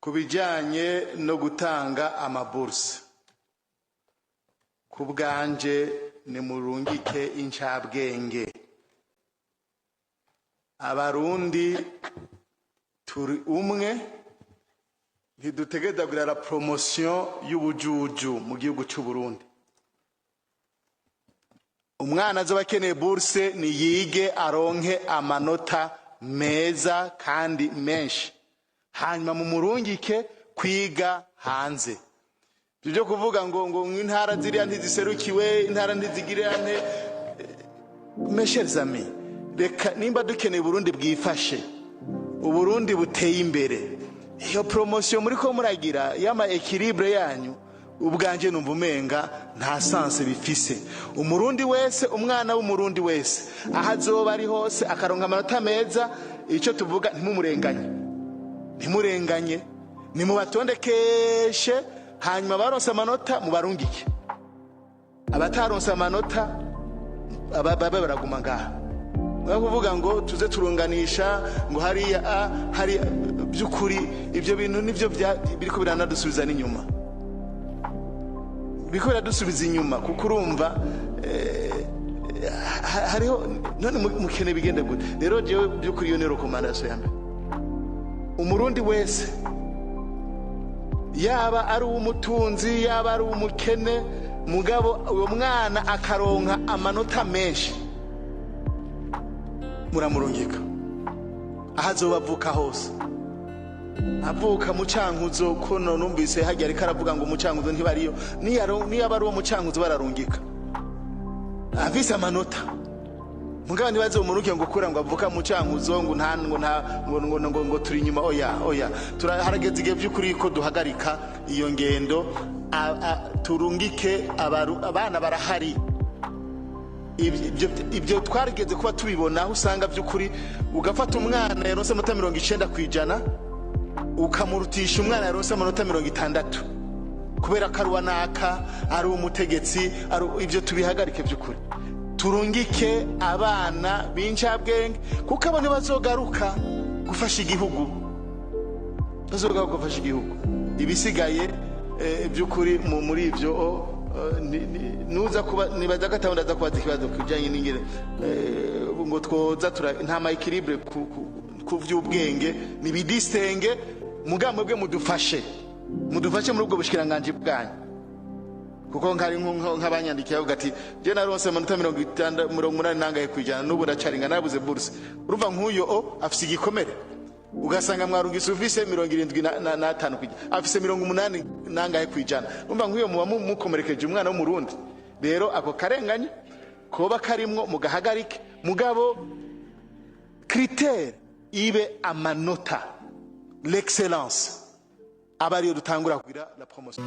kubijanye no gutanga amaburse. Kubwanje ni murungike incabwenge. Abarundi turi umwe, ntidutegereza kugira promotion y'ubujuju mu gihugu cy'u Burundi. Umwana azoba akeneye bourse ni yige aronke amanota meza kandi menshi, hanyuma mu murungike kwiga hanze. Byo kuvuga ngo intara ziriya ntiziserukiwe, intara ntizigirane. Mes chers amis, reka nimba dukeneye Burundi bwifashe, Uburundi buteye imbere, iyo promotion muri ko muragira yama equilibre yanyu, ubwanje numva umenga nta sanse bifise. Umurundi wese, umwana w'umurundi wese ahazoba ari hose akaronka amanota meza, icyo tuvuga ntimurenganye, ni mu batondekeshe, hanyuma baronse amanota mu barungike. Abataronse amanota ababe baraguma ngaha. Kuvuga ngo tuze turunganisha ngo hari byukuri ibyo bintu nivyo biriko biranadusubiza n'inyuma. Bikora dusubiza inyuma kuko urumva hariho none mukene bigende gute. Rero jewe byukuri yo nero recommandation yambe, umurundi wese yaba ari umutunzi yaba ari umukene, mugabo uwo mwana akaronka amanota menshi, muramurungika ahazoba avuka hose. Avuka mu Cankuzo, ko numvise hajya ariko aravuga ngo mu Cankuzo ntibariyo, niyo abari uwo mu Cankuzo bararungika afise amanota. Mugabo nibaze umuruke ngo kura ngo avuka mu Cankuzo ngo turi inyuma. Oya harageze igihe by'ukuri ko duhagarika iyo ngendo, turungike abana barahari. Ibyo twarigeze kuba tubibona, aho usanga by'ukuri ugafata umwana yaronse amanota 90% ukamurutisha umwana yaronse amanota 60 kubera karuwa naka ari umutegetsi. Ibyo tubihagarike by'ukuri, turungike abana b'incabwenge kuko abone bazogaruka gufasha igihugu, ibisigaye by'ukuri muri ibyo nuza kuba nibaza gatawunda za kubaza ikibazo kujanye n'ingere ngo twoza nta ma equilibre ku vy'ubwenge nibidisenge. Mugambo bwe mudufashe muri ubwo bushikiranganje bwanyu, kuko nkari nk'abanyandikiye avuga ati je naronse amanota 80 nangaye kwijana n'ubu ndacaringa nabuze bourse. Urumva nk'uyo afise igikomere, ugasanga mwarungise ufise 75 kwijana, afise 80 nangaye kwijana. Urumva nk'uyo muba mukomerekeje umwana w'umurundi. Rero ako karenganye koba karimwo mugahagarike, mugabo critère ibe amanota, l'excellence, abariyo dutangura kugira la promotion.